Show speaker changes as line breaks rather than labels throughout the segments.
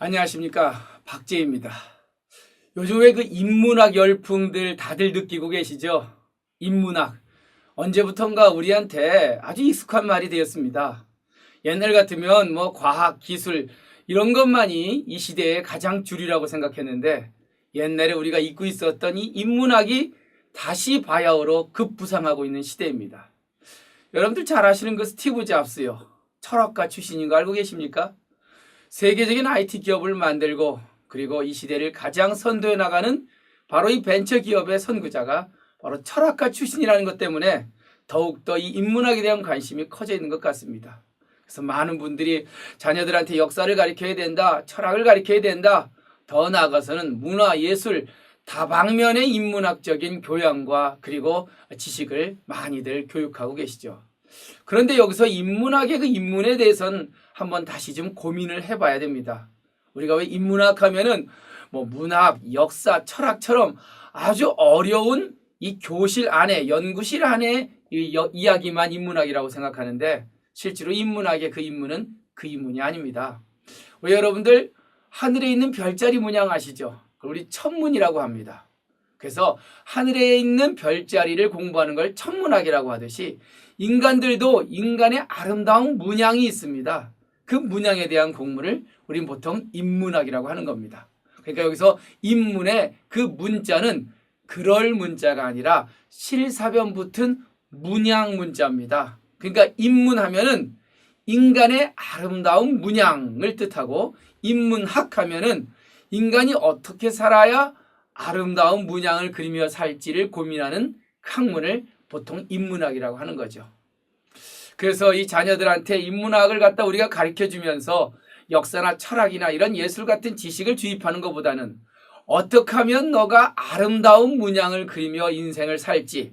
안녕하십니까, 박재입니다. 요즘 왜 그 인문학 열풍들 다들 느끼고 계시죠? 인문학 언제부턴가 우리한테 아주 익숙한 말이 되었습니다. 옛날 같으면 과학, 기술 이런 것만이 이 시대의 가장 주류라고 생각했는데, 옛날에 우리가 잊고 있었던 이 인문학이 다시 바야흐로 급부상하고 있는 시대입니다. 여러분들 잘 아시는 그 스티브 잡스요, 철학가 출신인 거 알고 계십니까? 세계적인 IT 기업을 만들고, 그리고 이 시대를 가장 선도해 나가는 바로 이 벤처 기업의 선구자가 바로 철학가 출신이라는 것 때문에 더욱더 이 인문학에 대한 관심이 커져 있는 것 같습니다. 그래서 많은 분들이 자녀들한테 역사를 가르쳐야 된다, 철학을 가르쳐야 된다, 더 나아가서는 문화, 예술 다방면의 인문학적인 교양과 그리고 지식을 많이들 교육하고 계시죠. 그런데 여기서 인문학의 그 인문에 대해서는 한번 다시 좀 고민을 해봐야 됩니다. 우리가 왜 인문학 하면은 문학, 역사, 철학처럼 아주 어려운 이 교실 안에, 연구실 안에 이야기만 인문학이라고 생각하는데, 실제로 인문학의 그 인문은 그 인문이 아닙니다. 왜 여러분들 하늘에 있는 별자리 문양 아시죠? 우리 천문이라고 합니다. 그래서 하늘에 있는 별자리를 공부하는 걸 천문학이라고 하듯이 인간들도 인간의 아름다운 문양이 있습니다. 그 문양에 대한 공부를 우린 보통 인문학이라고 하는 겁니다. 그러니까 여기서 인문의 그 문자는 그럴 문자가 아니라 실사변 붙은 문양 문자입니다. 그러니까 인문하면은 인간의 아름다운 문양을 뜻하고, 인문학 하면은 인간이 어떻게 살아야 아름다운 문양을 그리며 살지를 고민하는 학문을 보통 인문학이라고 하는 거죠. 그래서 이 자녀들한테 인문학을 갖다 우리가 가르쳐주면서 역사나 철학이나 이런 예술 같은 지식을 주입하는 것보다는 어떻게 하면 너가 아름다운 문양을 그리며 인생을 살지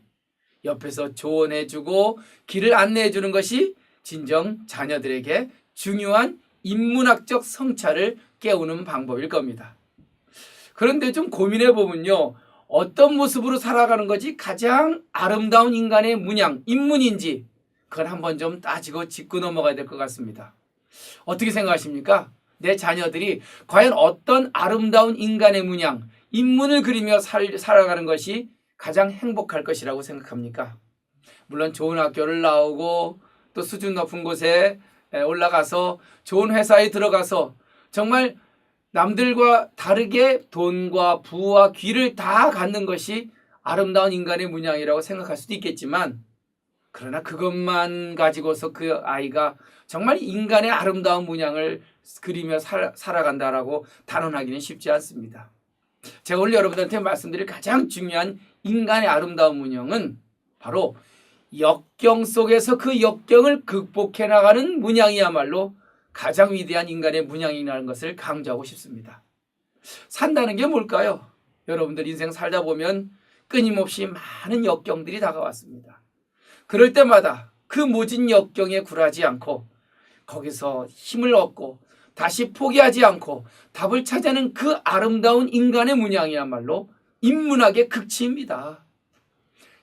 옆에서 조언해주고 길을 안내해주는 것이 진정 자녀들에게 중요한 인문학적 성찰을 깨우는 방법일 겁니다. 그런데 좀 고민해보면요, 어떤 모습으로 살아가는 것이 가장 아름다운 인간의 문양, 인문인지 그걸 한번 좀 따지고 짚고 넘어가야 될 것 같습니다. 어떻게 생각하십니까? 내 자녀들이 과연 어떤 아름다운 인간의 문양, 인문을 그리며 살아가는 것이 가장 행복할 것이라고 생각합니까? 물론 좋은 학교를 나오고 또 수준 높은 곳에 올라가서 좋은 회사에 들어가서 정말 남들과 다르게 돈과 부와 귀를 다 갖는 것이 아름다운 인간의 문양이라고 생각할 수도 있겠지만, 그러나 그것만 가지고서 그 아이가 정말 인간의 아름다운 문양을 그리며 살아간다라고 단언하기는 쉽지 않습니다. 제가 오늘 여러분들한테 말씀드릴 가장 중요한 인간의 아름다운 문양은 바로 역경 속에서 그 역경을 극복해 나가는 문양이야말로 가장 위대한 인간의 문양이라는 것을 강조하고 싶습니다. 산다는 게 뭘까요? 여러분들 인생 살다 보면 끊임없이 많은 역경들이 다가왔습니다. 그럴 때마다 그 모진 역경에 굴하지 않고 거기서 힘을 얻고 다시 포기하지 않고 답을 찾아내는 그 아름다운 인간의 문양이야말로 인문학의 극치입니다.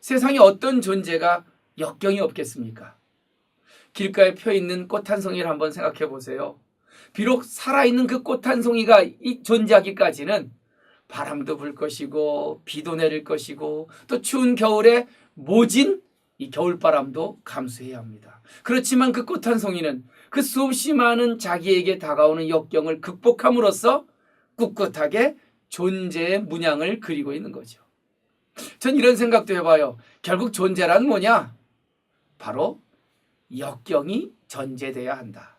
세상에 어떤 존재가 역경이 없겠습니까? 길가에 펴있는 꽃 한 송이를 한번 생각해 보세요. 비록 살아있는 그 꽃 한 송이가 존재하기까지는 바람도 불 것이고 비도 내릴 것이고 또 추운 겨울에 모진 이 겨울바람도 감수해야 합니다. 그렇지만 그 꽃 한 송이는 그 수없이 많은 자기에게 다가오는 역경을 극복함으로써 꿋꿋하게 존재의 문양을 그리고 있는 거죠. 전 이런 생각도 해봐요. 결국 존재란 뭐냐? 바로 역경이 전제돼야 한다.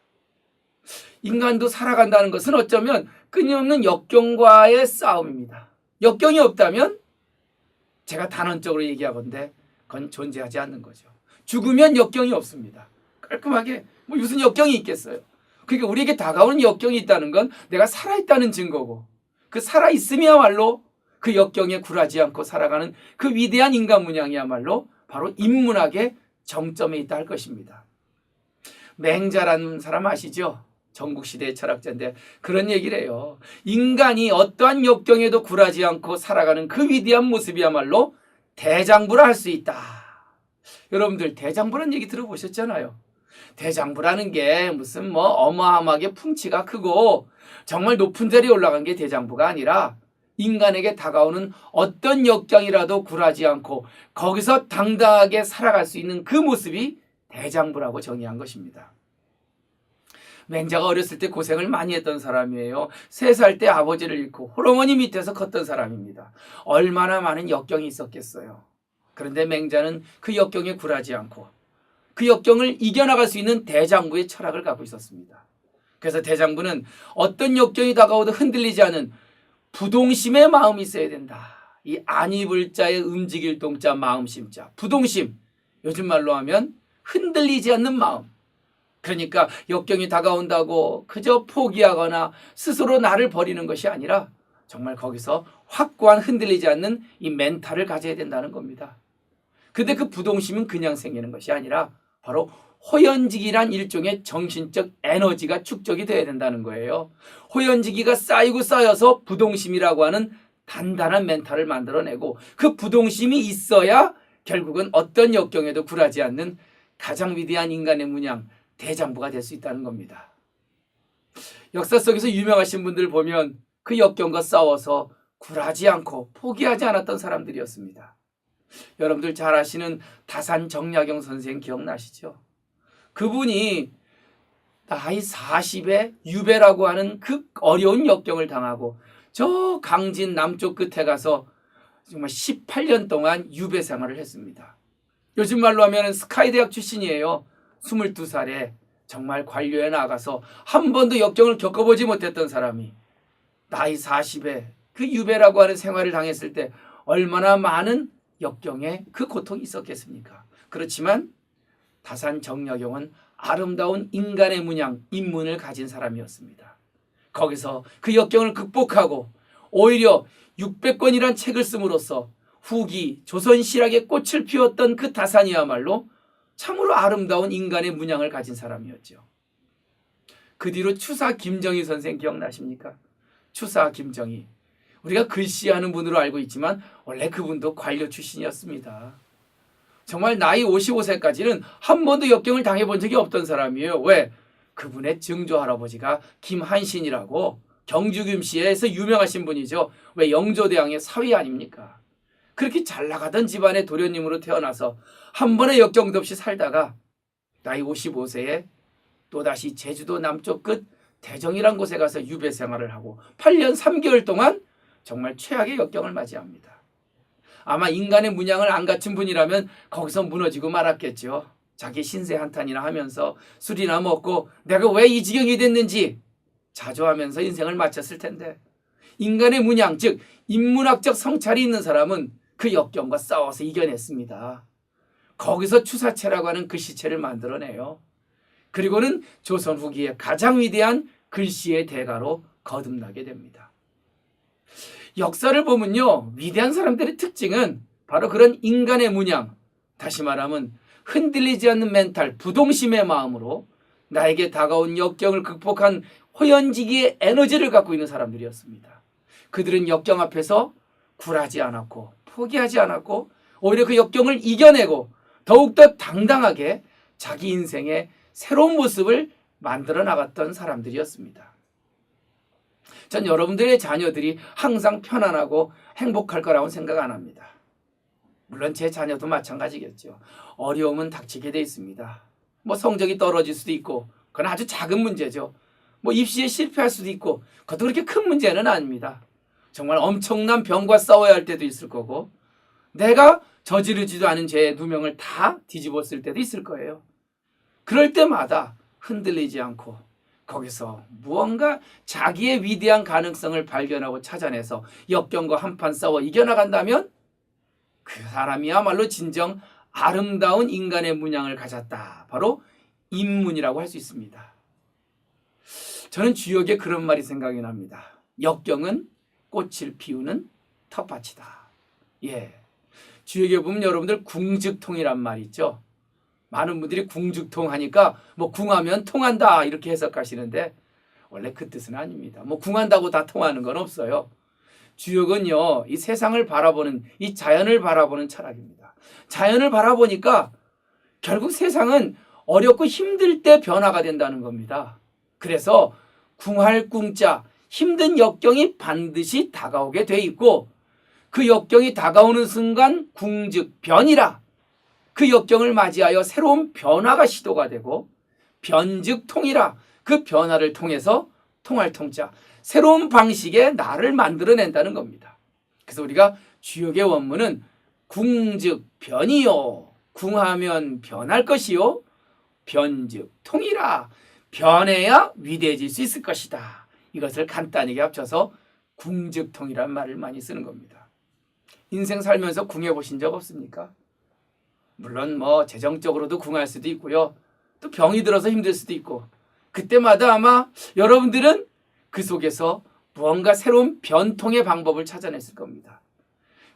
인간도 살아간다는 것은 어쩌면 끊임없는 역경과의 싸움입니다. 역경이 없다면 제가 단언적으로 얘기하건대 그건 존재하지 않는 거죠. 죽으면 역경이 없습니다. 깔끔하게 무슨 역경이 있겠어요. 그러니까 우리에게 다가오는 역경이 있다는 건 내가 살아있다는 증거고, 그 살아있음이야말로 그 역경에 굴하지 않고 살아가는 그 위대한 인간 문양이야말로 바로 인문학의 정점에 있다 할 것입니다. 맹자라는 사람 아시죠? 전국시대의 철학자인데 그런 얘기를 해요. 인간이 어떠한 역경에도 굴하지 않고 살아가는 그 위대한 모습이야말로 대장부라 할 수 있다. 여러분들 대장부란 얘기 들어보셨잖아요. 대장부라는 게 무슨 뭐 어마어마하게 풍치가 크고 정말 높은 자리에 올라간 게 대장부가 아니라 인간에게 다가오는 어떤 역경이라도 굴하지 않고 거기서 당당하게 살아갈 수 있는 그 모습이 대장부라고 정의한 것입니다. 맹자가 어렸을 때 고생을 많이 했던 사람이에요. 3살 때 아버지를 잃고 홀어머니 밑에서 컸던 사람입니다. 얼마나 많은 역경이 있었겠어요. 그런데 맹자는 그 역경에 굴하지 않고 그 역경을 이겨나갈 수 있는 대장부의 철학을 갖고 있었습니다. 그래서 대장부는 어떤 역경이 다가오도 흔들리지 않은 부동심의 마음이 있어야 된다. 이 안입을자의 움직일 동자 마음심자. 부동심. 요즘 말로 하면 흔들리지 않는 마음. 그러니까 역경이 다가온다고 그저 포기하거나 스스로 나를 버리는 것이 아니라 정말 거기서 확고한 흔들리지 않는 이 멘탈을 가져야 된다는 겁니다. 근데 그 부동심은 그냥 생기는 것이 아니라 바로 호연지기란 일종의 정신적 에너지가 축적이 돼야 된다는 거예요. 호연지기가 쌓이고 쌓여서 부동심이라고 하는 단단한 멘탈을 만들어내고 그 부동심이 있어야 결국은 어떤 역경에도 굴하지 않는 가장 위대한 인간의 문양 대장부가 될 수 있다는 겁니다. 역사 속에서 유명하신 분들 보면 그 역경과 싸워서 굴하지 않고 포기하지 않았던 사람들이었습니다. 여러분들 잘 아시는 다산 정약용 선생 기억나시죠? 그분이 나이 40에 유배라고 하는 그 어려운 역경을 당하고 저 강진 남쪽 끝에 가서 정말 18년 동안 유배 생활을 했습니다. 요즘 말로 하면 스카이대학 출신이에요. 22살에 정말 관료에 나가서 한 번도 역경을 겪어보지 못했던 사람이 나이 40에 그 유배라고 하는 생활을 당했을 때 얼마나 많은 역경에 그 고통이 있었겠습니까? 그렇지만 다산 정약용은 아름다운 인간의 문양, 인문을 가진 사람이었습니다. 거기서 그 역경을 극복하고 오히려 600권이란 책을 씀으로써 후기 조선실학의 꽃을 피웠던 그 다산이야말로 참으로 아름다운 인간의 문양을 가진 사람이었죠. 그 뒤로 추사 김정희 선생 기억나십니까? 추사 김정희. 우리가 글씨하는 분으로 알고 있지만 원래 그분도 관료 출신이었습니다. 정말 나이 55세까지는 한 번도 역경을 당해본 적이 없던 사람이에요. 왜? 그분의 증조 할아버지가 김한신이라고 경주김씨에서 유명하신 분이죠. 왜? 영조대왕의 사위 아닙니까? 그렇게 잘 나가던 집안의 도련님으로 태어나서 한 번의 역경도 없이 살다가 나이 55세에 또다시 제주도 남쪽 끝 대정이란 곳에 가서 유배 생활을 하고 8년 3개월 동안 정말 최악의 역경을 맞이합니다. 아마 인간의 문양을 안 갖춘 분이라면 거기서 무너지고 말았겠죠. 자기 신세 한탄이나 하면서 술이나 먹고 내가 왜 이 지경이 됐는지 자조하면서 인생을 마쳤을 텐데 인간의 문양, 즉 인문학적 성찰이 있는 사람은 그 역경과 싸워서 이겨냈습니다. 거기서 추사체라고 하는 글씨체를 만들어내요. 그리고는 조선 후기의 가장 위대한 글씨의 대가로 거듭나게 됩니다. 역사를 보면요, 위대한 사람들의 특징은 바로 그런 인간의 문양, 다시 말하면 흔들리지 않는 멘탈, 부동심의 마음으로 나에게 다가온 역경을 극복한 호연지기의 에너지를 갖고 있는 사람들이었습니다. 그들은 역경 앞에서 굴하지 않았고 포기하지 않았고 오히려 그 역경을 이겨내고 더욱더 당당하게 자기 인생의 새로운 모습을 만들어 나갔던 사람들이었습니다. 전 여러분들의 자녀들이 항상 편안하고 행복할 거라고 생각 안 합니다. 물론 제 자녀도 마찬가지겠죠. 어려움은 닥치게 돼 있습니다. 뭐 성적이 떨어질 수도 있고 그건 아주 작은 문제죠. 뭐 입시에 실패할 수도 있고 그것도 그렇게 큰 문제는 아닙니다. 정말 엄청난 병과 싸워야 할 때도 있을 거고 내가 저지르지도 않은 죄의 누명을 다 뒤집었을 때도 있을 거예요. 그럴 때마다 흔들리지 않고 거기서 무언가 자기의 위대한 가능성을 발견하고 찾아내서 역경과 한판 싸워 이겨나간다면 그 사람이야말로 진정 아름다운 인간의 문양을 가졌다. 바로 인문이라고 할 수 있습니다. 저는 주역에 그런 말이 생각이 납니다. 역경은 꽃을 피우는 텃밭이다. 예, 주역에 보면 여러분들 궁즉통이란 말 있죠. 많은 분들이 궁즉통 하니까 뭐 궁하면 통한다 이렇게 해석하시는데 원래 그 뜻은 아닙니다. 뭐 궁한다고 다 통하는 건 없어요. 주역은요, 이 세상을 바라보는, 이 자연을 바라보는 철학입니다. 자연을 바라보니까 결국 세상은 어렵고 힘들 때 변화가 된다는 겁니다. 그래서 궁할 궁자, 힘든 역경이 반드시 다가오게 돼 있고 그 역경이 다가오는 순간 궁즉 변이라 그 역경을 맞이하여 새로운 변화가 시도가 되고 변즉 통이라 그 변화를 통해서 통할 통자 새로운 방식의 나를 만들어낸다는 겁니다. 그래서 우리가 주역의 원문은 궁즉 변이요 궁하면 변할 것이요 변즉 통이라 변해야 위대해질 수 있을 것이다. 이것을 간단하게 합쳐서 궁즉통이라는 말을 많이 쓰는 겁니다. 인생 살면서 궁해 보신 적 없습니까? 물론 뭐 재정적으로도 궁할 수도 있고요. 또 병이 들어서 힘들 수도 있고 그때마다 아마 여러분들은 그 속에서 무언가 새로운 변통의 방법을 찾아냈을 겁니다.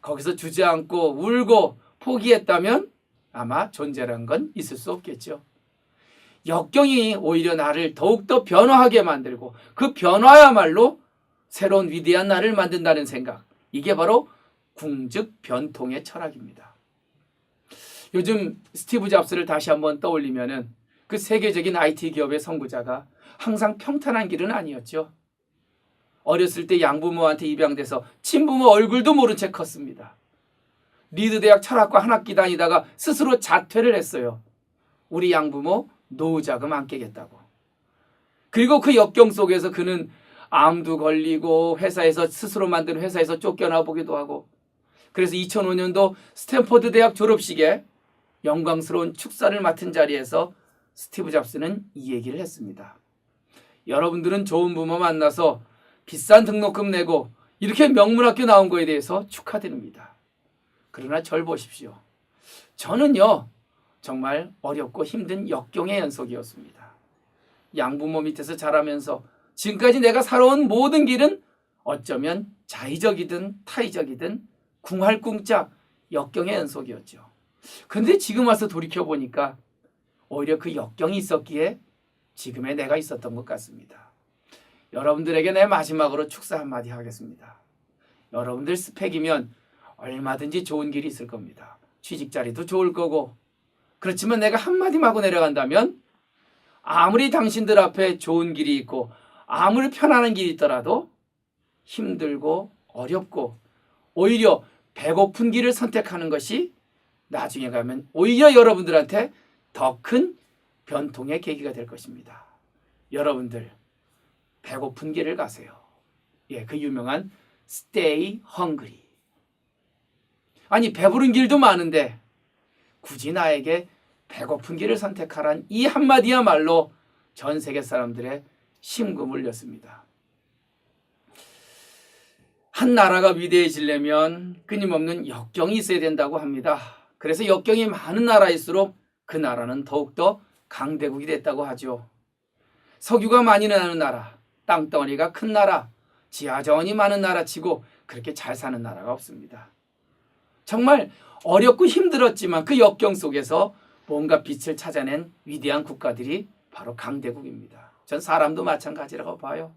거기서 주저앉고 울고 포기했다면 아마 존재란 건 있을 수 없겠죠. 역경이 오히려 나를 더욱더 변화하게 만들고 그 변화야말로 새로운 위대한 나를 만든다는 생각. 이게 바로 궁즉 변통의 철학입니다. 요즘 스티브 잡스를 다시 한번 떠올리면은 그 세계적인 IT 기업의 선구자가 항상 평탄한 길은 아니었죠. 어렸을 때 양부모한테 입양돼서 친부모 얼굴도 모른 채 컸습니다. 리드 대학 철학과 한 학기 다니다가 스스로 자퇴를 했어요. 우리 양부모 노후자금 안 깨겠다고. 그리고 그 역경 속에서 그는 암도 걸리고 회사에서 스스로 만든 회사에서 쫓겨나 보기도 하고 그래서 2005년도 스탠퍼드 대학 졸업식에 영광스러운 축사를 맡은 자리에서 스티브 잡스는 이 얘기를 했습니다. 여러분들은 좋은 부모 만나서 비싼 등록금 내고 이렇게 명문학교 나온 거에 대해서 축하드립니다. 그러나 절 보십시오. 저는요 정말 어렵고 힘든 역경의 연속이었습니다. 양부모 밑에서 자라면서 지금까지 내가 살아온 모든 길은 어쩌면 자의적이든 타의적이든 궁할 궁짝 역경의 연속이었죠. 그런데 지금 와서 돌이켜보니까 오히려 그 역경이 있었기에 지금의 내가 있었던 것 같습니다. 여러분들에게 내 마지막으로 축사 한마디 하겠습니다. 여러분들 스펙이면 얼마든지 좋은 길이 있을 겁니다. 취직자리도 좋을 거고 그렇지만 내가 한마디만 하고 내려간다면 아무리 당신들 앞에 좋은 길이 있고 아무리 편안한 길이 있더라도 힘들고 어렵고 오히려 배고픈 길을 선택하는 것이 나중에 가면 오히려 여러분들한테 더 큰 변통의 계기가 될 것입니다. 여러분들 배고픈 길을 가세요. 예, 그 유명한 Stay Hungry. 아니 배부른 길도 많은데 굳이 나에게 배고픈 길을 선택하란 이 한마디야말로 전 세계 사람들의 심금을 울렸습니다. 한 나라가 위대해지려면 끊임없는 역경이 있어야 된다고 합니다. 그래서 역경이 많은 나라일수록 그 나라는 더욱더 강대국이 됐다고 하죠. 석유가 많이 나는 나라, 땅덩어리가 큰 나라, 지하자원이 많은 나라치고 그렇게 잘 사는 나라가 없습니다. 정말 어렵고 힘들었지만 그 역경 속에서 뭔가 빛을 찾아낸 위대한 국가들이 바로 강대국입니다. 전 사람도 마찬가지라고 봐요.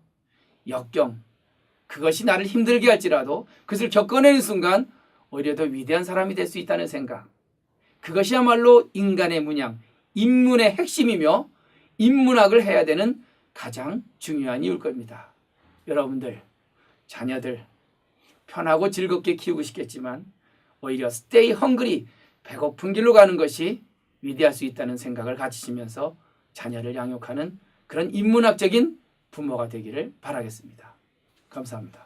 역경, 그것이 나를 힘들게 할지라도 그것을 겪어내는 순간 오히려 더 위대한 사람이 될 수 있다는 생각. 그것이야말로 인간의 문양, 인문의 핵심이며 인문학을 해야 되는 가장 중요한 이유일 겁니다. 여러분들, 자녀들 편하고 즐겁게 키우고 싶겠지만 오히려 stay hungry, 배고픈 길로 가는 것이 위대할 수 있다는 생각을 가지시면서 자녀를 양육하는 그런 인문학적인 부모가 되기를 바라겠습니다. 감사합니다.